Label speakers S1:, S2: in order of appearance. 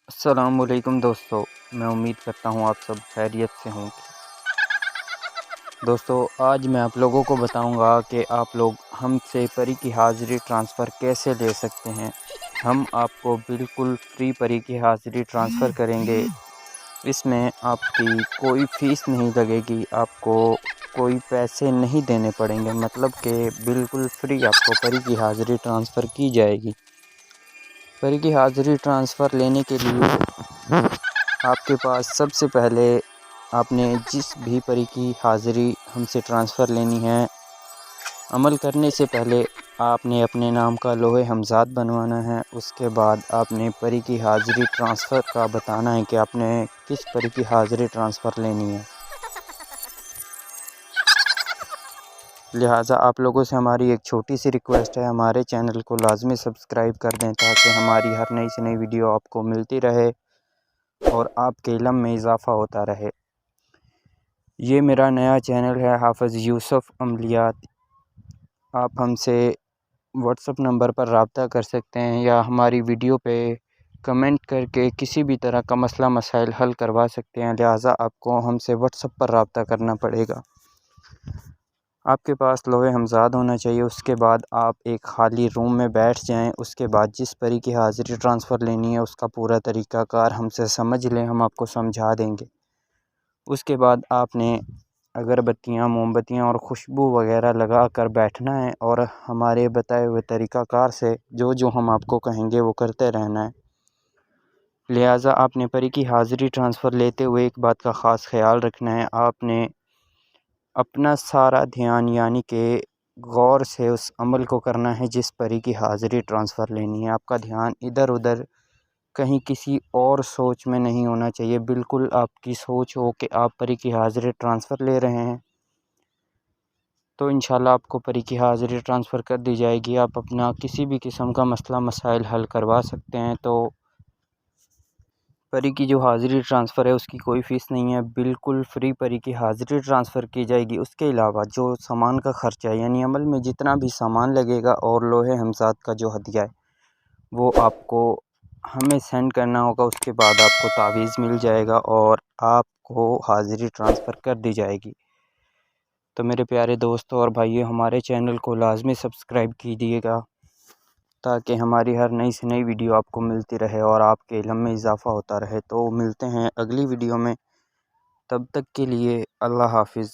S1: السلام علیکم دوستو، میں امید کرتا ہوں آپ سب خیریت سے ہوں۔ دوستو، آج میں آپ لوگوں کو بتاؤں گا کہ آپ لوگ ہم سے پری کی حاضری ٹرانسفر کیسے لے سکتے ہیں۔ ہم آپ کو بالکل فری پری کی حاضری ٹرانسفر کریں گے۔ اس میں آپ کی کوئی فیس نہیں لگے گی، آپ کو کوئی پیسے نہیں دینے پڑیں گے، مطلب کہ بالکل فری آپ کو پری کی حاضری ٹرانسفر کی جائے گی۔ پری کی حاضری ٹرانسفر لینے کے لیے آپ کے پاس سب سے پہلے آپ نے جس بھی پری کی حاضری ہم سے ٹرانسفر لینی ہے، عمل کرنے سے پہلے آپ نے اپنے نام کا لوح ہمزاد بنوانا ہے۔ اس کے بعد آپ نے پری کی حاضری ٹرانسفر کا بتانا ہے کہ آپ نے کس پری کی حاضری ٹرانسفر لینی ہے۔ لہٰذا آپ لوگوں سے ہماری ایک چھوٹی سی ریکویسٹ ہے، ہمارے چینل کو لازمی سبسکرائب کر دیں تاکہ ہماری ہر نئی سے نئی ویڈیو آپ کو ملتی رہے اور آپ کے علم میں اضافہ ہوتا رہے۔ یہ میرا نیا چینل ہے حافظ یوسف عملیات۔ آپ ہم سے واٹس ایپ نمبر پر رابطہ کر سکتے ہیں یا ہماری ویڈیو پہ کمنٹ کر کے کسی بھی طرح کا مسئلہ مسائل حل کروا سکتے ہیں، لہٰذا آپ کو ہم سے واٹس ایپ پر رابطہ کرنا پڑے گا۔ آپ کے پاس لوح ہمزاد ہونا چاہیے۔ اس کے بعد آپ ایک خالی روم میں بیٹھ جائیں۔ اس کے بعد جس پری کی حاضری ٹرانسفر لینی ہے اس کا پورا طریقہ کار ہم سے سمجھ لیں، ہم آپ کو سمجھا دیں گے۔ اس کے بعد آپ نے اگربتیاں، موم بتیاں اور خوشبو وغیرہ لگا کر بیٹھنا ہے اور ہمارے بتائے ہوئے طریقہ کار سے جو ہم آپ کو کہیں گے وہ کرتے رہنا ہے۔ لہٰذا آپ نے پری کی حاضری ٹرانسفر لیتے ہوئے ایک بات کا خاص خیال رکھنا ہے، آپ نے اپنا سارا دھیان یعنی کہ غور سے اس عمل کو کرنا ہے جس پری کی حاضری ٹرانسفر لینی ہے۔ آپ کا دھیان ادھر ادھر کہیں کسی اور سوچ میں نہیں ہونا چاہیے، بالکل آپ کی سوچ ہو کہ آپ پری کی حاضری ٹرانسفر لے رہے ہیں تو انشاءاللہ آپ کو پری کی حاضری ٹرانسفر کر دی جائے گی۔ آپ اپنا کسی بھی قسم کا مسئلہ مسائل حل کروا سکتے ہیں۔ تو پری کی جو حاضری ٹرانسفر ہے اس کی کوئی فیس نہیں ہے، بالکل فری پری کی حاضری ٹرانسفر کی جائے گی۔ اس کے علاوہ جو سامان کا خرچہ ہے یعنی عمل میں جتنا بھی سامان لگے گا اور لوح ہمزاد کا جو ہدیہ ہے وہ آپ کو ہمیں سینڈ کرنا ہوگا۔ اس کے بعد آپ کو تعویذ مل جائے گا اور آپ کو حاضری ٹرانسفر کر دی جائے گی۔ تو میرے پیارے دوستوں اور بھائیو، ہمارے چینل کو لازمی سبسکرائب کیجیے گا تاکہ ہماری ہر نئی سے نئی ویڈیو آپ کو ملتی رہے اور آپ کے علم میں اضافہ ہوتا رہے۔ تو ملتے ہیں اگلی ویڈیو میں، تب تک کے لیے اللہ حافظ۔